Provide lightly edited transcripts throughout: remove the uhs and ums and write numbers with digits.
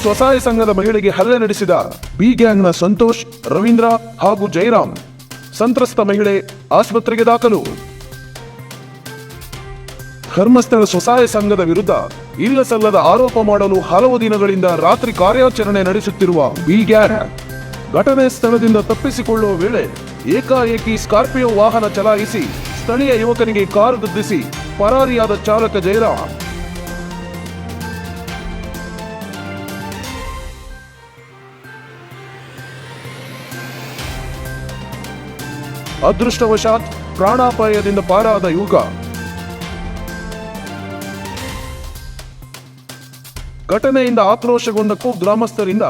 ಸ್ವಸಹಾಯ ಸಂಘದ ಮಹಿಳೆಗೆ ಹಲ್ಲೆ ನಡೆಸಿದ ಬಿ ಗ್ಯಾಂಗ್ನ ಸಂತೋಷ್, ರವೀಂದ್ರ ಹಾಗೂ ಜಯರಾಮ್. ಸಂತ್ರಸ್ತ ಮಹಿಳೆ ಆಸ್ಪತ್ರೆಗೆ ದಾಖಲು. ಧರ್ಮಸ್ಥಳ ಸ್ವಸಹಾಯ ಸಂಘದ ವಿರುದ್ಧ ಇಲ್ಲಸಲ್ಲದ ಆರೋಪ ಮಾಡಲು ಹಲವು ದಿನಗಳಿಂದ ರಾತ್ರಿ ಕಾರ್ಯಾಚರಣೆ ನಡೆಸುತ್ತಿರುವ ಬಿ ಗ್ಯಾಂಗ್ ಘಟನೆ ಸ್ಥಳದಿಂದ ತಪ್ಪಿಸಿಕೊಳ್ಳುವ ವೇಳೆ ಏಕಾಏಕಿ ಸ್ಕಾರ್ಪಿಯೋ ವಾಹನ ಚಲಾಯಿಸಿ ಸ್ಥಳೀಯ ಯುವಕನಿಗೆ ಕಾರು ಗುದ್ದಿಸಿ ಪರಾರಿಯಾದ ಚಾಲಕ ಜಯರಾಮ್. ಅದೃಷ್ಟವಶಾತ್ ಪ್ರಾಣಾಪಾಯದಿಂದ ಪಾರಾದ ಯುವಕ. ಘಟನೆಯಿಂದ ಆಕ್ರೋಶಗೊಂಡ ಗ್ರಾಮಸ್ಥರಿಂದ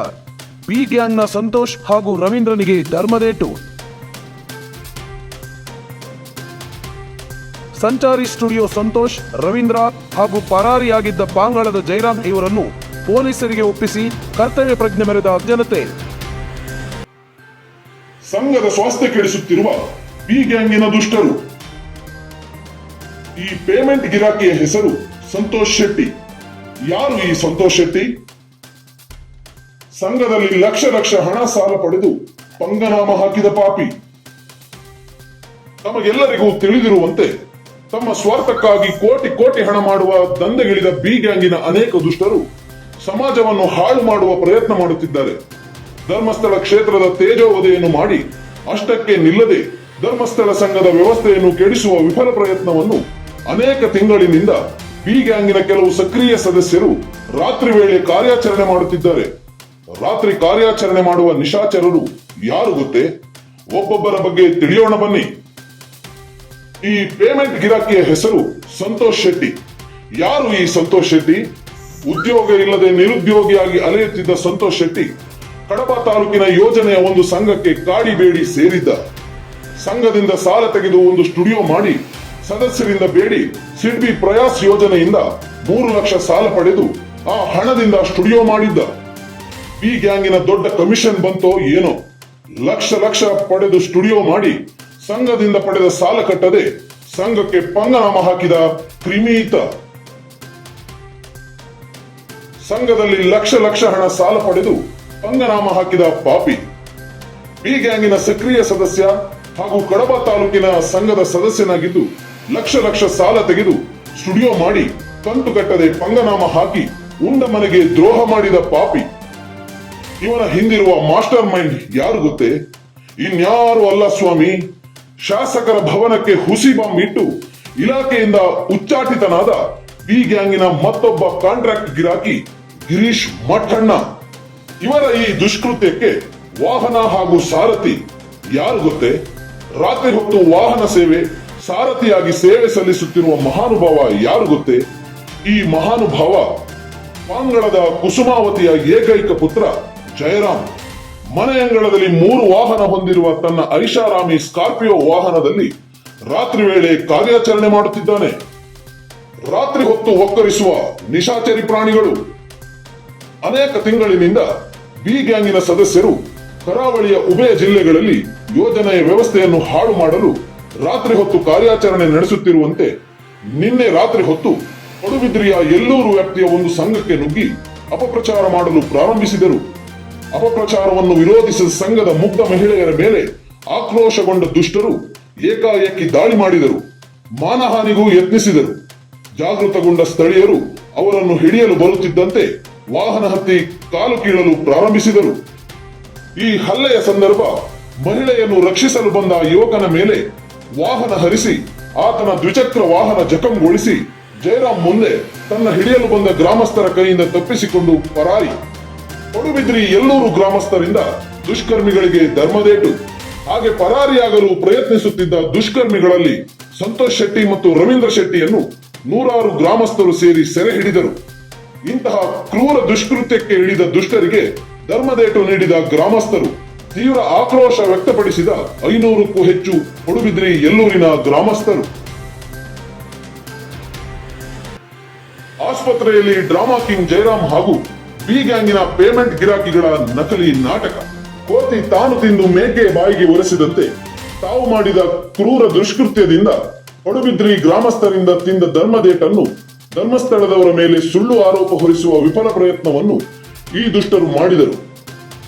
ಬಿ ಗ್ಯಾಂಗ್ನ ಸಂತೋಷ್ ಹಾಗೂ ರವೀಂದ್ರನಿಗೆ ಧರ್ಮದೇಟು. ಸಂಚಾರಿ ಸ್ಟುಡಿಯೋ ಸಂತೋಷ್, ರವೀಂದ್ರ ಹಾಗೂ ಪರಾರಿಯಾಗಿದ್ದ ಪಾಂಗಳದ ಜಯರಾಮ್ ಇವರನ್ನು ಪೊಲೀಸರಿಗೆ ಒಪ್ಪಿಸಿ ಕರ್ತವ್ಯ ಪ್ರಜ್ಞೆ ಮೆರೆದ ಜನತೆ. ಸಂಘದ ಸ್ವಾಸ್ಥ್ಯ ಕೆಡಿಸುತ್ತಿರುವ ಬಿ ಗ್ಯಾಂಗಿನ ದುಷ್ಟರು. ಈ ಪೇಮೆಂಟ್ ಗಿರಾಕಿಯ ಹೆಸರು ಸಂತೋಷ್ ಶೆಟ್ಟಿ. ಯಾರು ಈ ಸಂತೋಷ್ ಶೆಟ್ಟಿ? ಸಂಘದಲ್ಲಿ ಲಕ್ಷ ಲಕ್ಷ ಹಣ ಸಾಲ ಪಡೆದು ಪಂಗನಾಮ ಹಾಕಿದ ಪಾಪಿ. ತಮಗೆಲ್ಲರಿಗೂ ತಿಳಿದಿರುವಂತೆ ತಮ್ಮ ಸ್ವಾರ್ಥಕ್ಕಾಗಿ ಕೋಟಿ ಕೋಟಿ ಹಣ ಮಾಡುವ ದಂಧೆಗಿಳಿದ ಬಿ ಗ್ಯಾಂಗಿನ ಅನೇಕ ದುಷ್ಟರು ಸಮಾಜವನ್ನು ಹಾಳು ಮಾಡುವ ಪ್ರಯತ್ನ ಮಾಡುತ್ತಿದ್ದಾರೆ. ಧರ್ಮಸ್ಥಳ ಕ್ಷೇತ್ರದ ತೇಜೋವಧೆಯನ್ನು ಮಾಡಿ ಅಷ್ಟಕ್ಕೆ ನಿಲ್ಲದೆ ಧರ್ಮಸ್ಥಳ ಸಂಘದ ವ್ಯವಸ್ಥೆಯನ್ನು ಕೆಡಿಸುವ ವಿಫಲ ಪ್ರಯತ್ನವನ್ನು ಅನೇಕ ತಿಂಗಳಿನಿಂದ ಬಿ ಗ್ಯಾಂಗಿನ ಕೆಲವು ಸಕ್ರಿಯ ಸದಸ್ಯರು ರಾತ್ರಿ ವೇಳೆ ಕಾರ್ಯಾಚರಣೆ ಮಾಡುತ್ತಿದ್ದಾರೆ. ರಾತ್ರಿ ಕಾರ್ಯಾಚರಣೆ ಮಾಡುವ ನಿಶಾಚರರು ಯಾರು ಗೊತ್ತೇ? ಒಬ್ಬೊಬ್ಬರ ಬಗ್ಗೆ ತಿಳಿಯೋಣ ಬನ್ನಿ. ಈ ಪೇಮೆಂಟ್ ಗಿರಾಕಿಯ ಹೆಸರು ಸಂತೋಷ್ ಶೆಟ್ಟಿ. ಯಾರು ಈ ಸಂತೋಷ್ ಶೆಟ್ಟಿ? ಉದ್ಯೋಗ ಇಲ್ಲದೆ ನಿರುದ್ಯೋಗಿಯಾಗಿ ಅಲೆಯುತ್ತಿದ್ದ ಸಂತೋಷ್ ಶೆಟ್ಟಿ ಕಡಬ ತಾಲೂಕಿನ ಯೋಜನೆಯ ಒಂದು ಸಂಘಕ್ಕೆ ಕಾಡಿಬೇಡಿ ಸೇರಿದ್ದ. ಸಂಘದಿಂದ ಸಾಲ ತೆಗೆದು ಒಂದು ಸ್ಟುಡಿಯೋ ಮಾಡಿ ಸದಸ್ಯರಿಂದ ಬೇಡಿ ಸಿಡ್ಬಿ ಪ್ರಯಾಸ್ ಯೋಜನೆಯಿಂದ 3 ಲಕ್ಷ ಸಾಲ ಪಡೆದು ಆ ಹಣದಿಂದ ಸ್ಟುಡಿಯೋ ಮಾಡಿದ್ದ. ಬಿ ಗ್ಯಾಂಗಿನ ದೊಡ್ಡ ಕಮಿಷನ್ ಬಂತೋ ಏನೋ, ಲಕ್ಷ ಲಕ್ಷ ಪಡೆದು ಸ್ಟುಡಿಯೋ ಮಾಡಿ ಸಂಘದಿಂದ ಪಡೆದ ಸಾಲ ಕಟ್ಟದೆ ಸಂಘಕ್ಕೆ ಪಂಗನಾಮ ಹಾಕಿದ ಕ್ರಿಮೀತ. ಸಂಘದಲ್ಲಿ ಲಕ್ಷ ಲಕ್ಷ ಹಣ ಸಾಲ ಪಡೆದು ಪಂಗನಾಮ ಹಾಕಿದ ಪಾಪಿ. ಬಿ ಗ್ಯಾಂಗಿನ ಸಕ್ರಿಯ ಸದಸ್ಯ ಹಾಗೂ ಕಡಬ ತಾಲೂಕಿನ ಸಂಘದ ಸದಸ್ಯನಾಗಿದ್ದು ಲಕ್ಷ ಲಕ್ಷ ಸಾಲ ತೆಗೆದು ಸ್ಟುಡಿಯೋ ಮಾಡಿ ಕಂತು ಕಟ್ಟದೆ ಪಂಗನಾಮ ಹಾಕಿ ಉಂಡ ಮನೆಗೆ ದ್ರೋಹ ಮಾಡಿದ ಪಾಪಿ. ಇವನ ಹಿಂದಿರುವ ಮಾಸ್ಟರ್ ಮೈಂಡ್ ಯಾರು ಗೊತ್ತೇ? ಇನ್ಯಾರು ಅಲ್ಲ ಸ್ವಾಮಿ, ಶಾಸಕರ ಭವನಕ್ಕೆ ಹುಸಿ ಬಾಂಬ್ ಇಟ್ಟು ಇಲಾಖೆಯಿಂದ ಉಚ್ಚಾಟಿತನಾದ ಬಿ ಗ್ಯಾಂಗಿನ ಮತ್ತೊಬ್ಬ ಕಾಂಟ್ರಾಕ್ಟ್ ಗಿರಾಕಿ ಗಿರೀಶ್ ಮಠಣ್ಣ. ಇವರ ಈ ದುಷ್ಕೃತ್ಯಕ್ಕೆ ವಾಹನ ಹಾಗೂ ಸಾರಥಿ ಯಾರು ಗೊತ್ತೇ? ರಾತ್ರಿ ಹೊತ್ತು ವಾಹನ ಸೇವೆ ಸಾರಥಿಯಾಗಿ ಸೇವೆ ಸಲ್ಲಿಸುತ್ತಿರುವ ಮಹಾನುಭಾವ ಯಾರು ಗೊತ್ತೇ? ಈ ಮಹಾನುಭಾವ ಪಾಂಗಳದ ಕುಸುಮಾವತಿಯ ಏಕೈಕ ಪುತ್ರ ಜಯರಾಮ್. ಮನೆಯಂಗಳದಲ್ಲಿ 3 ವಾಹನ ಹೊಂದಿರುವ ತನ್ನ ಐಷಾರಾಮಿ ಸ್ಕಾರ್ಪಿಯೋ ವಾಹನದಲ್ಲಿ ರಾತ್ರಿ ವೇಳೆ ಕಾರ್ಯಾಚರಣೆ ಮಾಡುತ್ತಿದ್ದಾನೆ. ರಾತ್ರಿ ಹೊತ್ತು ಒಕ್ಕರಿಸುವ ನಿಶಾಚರಿ ಪ್ರಾಣಿಗಳು. ಅನೇಕ ತಿಂಗಳಿನಿಂದ ಬಿ ಗ್ಯಾಂಗಿನ ಸದಸ್ಯರು ಕರಾವಳಿಯ ಉಭಯ ಜಿಲ್ಲೆಗಳಲ್ಲಿ ಯೋಜನೆಯ ವ್ಯವಸ್ಥೆಯನ್ನು ಹಾಳು ಮಾಡಲು ರಾತ್ರಿ ಹೊತ್ತು ಕಾರ್ಯಾಚರಣೆ ನಡೆಸುತ್ತಿರುವಂತೆ ನಿನ್ನೆ ರಾತ್ರಿ ಹೊತ್ತು ಪಡುಬಿದ್ರಿಯ ಎಲ್ಲೂರು ವ್ಯಾಪ್ತಿಯ ಒಂದು ಸಂಘಕ್ಕೆ ನುಗ್ಗಿ ಅಪಪ್ರಚಾರ ಮಾಡಲು ಪ್ರಾರಂಭಿಸಿದರು. ಅಪಪ್ರಚಾರವನ್ನು ವಿರೋಧಿಸಿದ ಸಂಘದ ಮುಗ್ಧ ಮಹಿಳೆಯರ ಮೇಲೆ ಆಕ್ರೋಶಗೊಂಡ ದುಷ್ಟರು ಏಕಾಏಕಿ ದಾಳಿ ಮಾಡಿದರು. ಮಾನಹಾನಿಗೂ ಯತ್ನಿಸಿದರು. ಜಾಗೃತಗೊಂಡ ಸ್ಥಳೀಯರು ಅವರನ್ನು ಹಿಡಿಯಲು ಬರುತ್ತಿದ್ದಂತೆ ವಾಹನ ಹತ್ತಿ ಕಾಲು ಕೀಳಲು ಪ್ರಾರಂಭಿಸಿದರು. ಈ ಹಲ್ಲೆಯ ಸಂದರ್ಭ ಮಹಿಳೆಯನ್ನು ರಕ್ಷಿಸಲು ಬಂದ ಯುವಕನ ಮೇಲೆ ವಾಹನ ಹರಿಸಿ ಆತನ ದ್ವಿಚಕ್ರ ವಾಹನ ಜಖಂಗೊಳಿಸಿ ಜಯರಾಮ್ ಮುಂದೆ ತನ್ನ ಹಿಡಿಯಲು ಬಂದ ಗ್ರಾಮಸ್ಥರ ಕೈಯಿಂದ ತಪ್ಪಿಸಿಕೊಂಡು ಪರಾರಿ. ಪಡುಬಿದ್ರಿ ಎಲ್ಲೂರು ಗ್ರಾಮಸ್ಥರಿಂದ ದುಷ್ಕರ್ಮಿಗಳಿಗೆ ಧರ್ಮದೇಟು. ಹಾಗೆ ಪರಾರಿಯಾಗಲು ಪ್ರಯತ್ನಿಸುತ್ತಿದ್ದ ದುಷ್ಕರ್ಮಿಗಳಲ್ಲಿ ಸಂತೋಷ್ ಶೆಟ್ಟಿ ಮತ್ತು ರವೀಂದ್ರ ಶೆಟ್ಟಿಯನ್ನು 100 ಗ್ರಾಮಸ್ಥರು ಸೇರಿ ಸೆರೆ ಹಿಡಿದರು. ಇಂತಹ ಕ್ರೂರ ದುಷ್ಕೃತ್ಯಕ್ಕೆ ಇಳಿದ ದುಷ್ಟರಿಗೆ ಧರ್ಮದೇಟು ನೀಡಿದ ಗ್ರಾಮಸ್ಥರು ತೀವ್ರ ಆಕ್ರೋಶ ವ್ಯಕ್ತಪಡಿಸಿದ 500ಕ್ಕೂ ಹೆಚ್ಚು ಪಡುಬಿದ್ರಿ ಎಲ್ಲೂರಿನ ಗ್ರಾಮಸ್ಥರು. ಆಸ್ಪತ್ರೆಯಲ್ಲಿ ಡ್ರಾಮಾ ಕಿಂಗ್ ಜಯರಾಮ್ ಹಾಗೂ ಬಿ ಗ್ಯಾಂಗಿನ ಪೇಮೆಂಟ್ ಗಿರಾಕಿಗಳ ನಕಲಿ ನಾಟಕ. ಕೋತಿ ತಾನು ತಿಂದು ಮೇಕೆ ಬಾಯಿಗೆ ಒರೆಸಿದಂತೆ ತಾವು ಮಾಡಿದ ಕ್ರೂರ ದುಷ್ಕೃತ್ಯದಿಂದ ಪಡುಬಿದ್ರಿ ಗ್ರಾಮಸ್ಥರಿಂದ ತಿಂದ ಧರ್ಮದೇಟನ್ನು ಧರ್ಮಸ್ಥಳದವರ ಮೇಲೆ ಸುಳ್ಳು ಆರೋಪ ಹೊರಿಸುವ ವಿಫಲ ಪ್ರಯತ್ನವನ್ನು ಈ ದುಷ್ಟರು ಮಾಡಿದರು.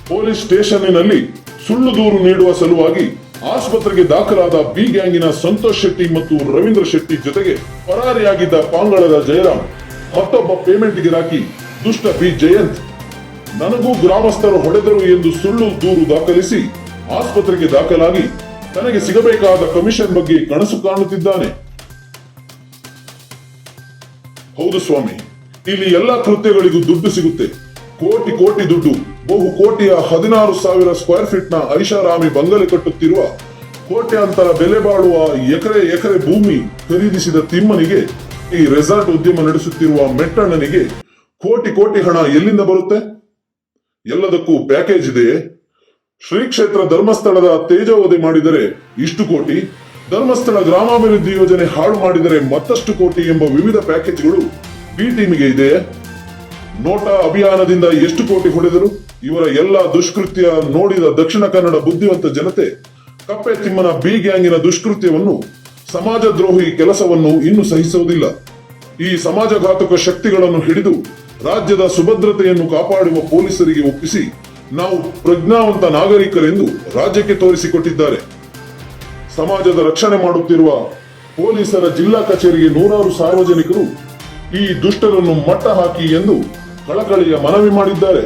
ಪೊಲೀಸ್ ಸ್ಟೇಷನ್ನಿನಲ್ಲಿ ಸುಳ್ಳು ದೂರು ನೀಡುವ ಸಲುವಾಗಿ ಆಸ್ಪತ್ರೆಗೆ ದಾಖಲಾದ ಬಿ ಗ್ಯಾಂಗಿನ ಸಂತೋಷ್ ಶೆಟ್ಟಿ ಮತ್ತು ರವೀಂದ್ರ ಶೆಟ್ಟಿ ಜೊತೆಗೆ ಪರಾರಿಯಾಗಿದ್ದ ಪಾಂಗಳದ ಜಯರಾಮ್, ಮತ್ತೊಬ್ಬ ಪೇಮೆಂಟ್ ಗಿರಾಕಿ ದುಷ್ಟ ಬಿ ಜಯಂತ್ ನನಗೂ ಗ್ರಾಮಸ್ಥರು ಹೊಡೆದರು ಎಂದು ಸುಳ್ಳು ದೂರು ದಾಖಲಿಸಿ ಆಸ್ಪತ್ರೆಗೆ ದಾಖಲಾಗಿ ತನಗೆ ಸಿಗಬೇಕಾದ ಕಮಿಷನ್ ಬಗ್ಗೆ ಕನಸು ಕಾಣುತ್ತಿದ್ದಾನೆ. ಹೌದು ಸ್ವಾಮಿ, ಇಲ್ಲಿ ಎಲ್ಲಾ ಕೃತ್ಯಗಳಿಗೂ ದುಡ್ಡು ಸಿಗುತ್ತೆ. ಕೋಟಿ ಕೋಟಿ ದುಡ್ಡು, ಬಹು ಕೋಟಿಯ 16,000 ಸ್ಕ್ವೇರ್ ಫೀಟ್ ನ ಐಷಾರಾಮಿ ಬಂಗಲೆ ಕಟ್ಟುತ್ತಿರುವ, ಕೋಟ್ಯಾಂತರ ಬೆಲೆ ಬಾಳುವ ಎಕರೆ ಎಕರೆ ಭೂಮಿ ಖರೀದಿಸಿದ ತಿಮ್ಮನಿಗೆ, ಈ ರೆಸಾರ್ಟ್ ಉದ್ಯಮ ನಡೆಸುತ್ತಿರುವ ಮೆಟ್ಟಣ್ಣನಿಗೆ ಕೋಟಿ ಕೋಟಿ ಹಣ ಎಲ್ಲಿಂದ ಬರುತ್ತೆ? ಎಲ್ಲದಕ್ಕೂ ಪ್ಯಾಕೇಜ್ ಇದೆಯೇ? ಶ್ರೀ ಕ್ಷೇತ್ರ ಧರ್ಮಸ್ಥಳದ ತೇಜೋವಧೆ ಮಾಡಿದರೆ ಇಷ್ಟು ಕೋಟಿ, ಧರ್ಮಸ್ಥಳ ಗ್ರಾಮಾಭಿವೃದ್ಧಿ ಯೋಜನೆ ಹಾಳು ಮಾಡಿದರೆ ಮತ್ತಷ್ಟು ಕೋಟಿ ಎಂಬ ವಿವಿಧ ಪ್ಯಾಕೇಜ್ಗಳು ಬಿ ಟೀಮಿಗೆ ಇದೆಯೇ? ನೋಟಾ ಅಭಿಯಾನದಿಂದ ಎಷ್ಟು ಕೋಟಿ ಹೊಡೆದರು? ಇವರ ಎಲ್ಲ ದುಷ್ಕೃತ್ಯ ನೋಡಿದ ದಕ್ಷಿಣ ಕನ್ನಡ ಬುದ್ಧಿವಂತ ಜನತೆ ಕಪ್ಪೆ ತಿಮ್ಮನ ಬಿ ಗ್ಯಾಂಗಿನ ದುಷ್ಕೃತ್ಯವನ್ನು, ಸಮಾಜ ದ್ರೋಹಿ ಕೆಲಸವನ್ನು ಇನ್ನು ಸಹಿಸುವುದಿಲ್ಲ. ಈ ಸಮಾಜಘಾತಕ ಶಕ್ತಿಗಳನ್ನು ಹಿಡಿದು ರಾಜ್ಯದ ಸುಭದ್ರತೆಯನ್ನು ಕಾಪಾಡುವ ಪೊಲೀಸರಿಗೆ ಒಪ್ಪಿಸಿ ನಾವು ಪ್ರಜ್ಞಾವಂತ ನಾಗರಿಕರೆಂದು ರಾಜ್ಯಕ್ಕೆ ತೋರಿಸಿಕೊಟ್ಟಿದ್ದಾರೆ. ಸಮಾಜದ ರಕ್ಷಣೆ ಮಾಡುತ್ತಿರುವ ಪೊಲೀಸರ ಜಿಲ್ಲಾ ಕಚೇರಿಗೆ ನೂರಾರು ಸಾರ್ವಜನಿಕರು ಈ ದುಷ್ಟರನ್ನು ಮಟ್ಟ ಹಾಕಿ ಎಂದು ಕಳಕಳಿಯ ಮನವಿ ಮಾಡಿದ್ದಾರೆ.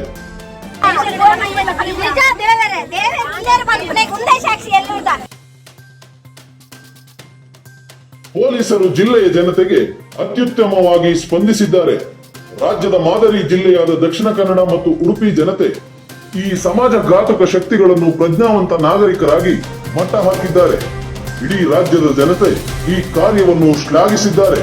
ಪೊಲೀಸರು ಜಿಲ್ಲೆಯ ಜನತೆಗೆ ಅತ್ಯುತ್ತಮವಾಗಿ ಸ್ಪಂದಿಸಿದ್ದಾರೆ. ರಾಜ್ಯದ ಮಾದರಿ ಜಿಲ್ಲೆಯಾದ ದಕ್ಷಿಣ ಕನ್ನಡ ಮತ್ತು ಉಡುಪಿ ಜನತೆ ಈ ಸಮಾಜಘಾತಕ ಶಕ್ತಿಗಳನ್ನು ಪ್ರಜ್ಞಾವಂತ ನಾಗರಿಕರಾಗಿ ಮಟ್ಟ ಹಾಕಿದ್ದಾರೆ. ಇಡೀ ರಾಜ್ಯದ ಜನತೆ ಈ ಕಾರ್ಯವನ್ನು ಶ್ಲಾಘಿಸಿದ್ದಾರೆ.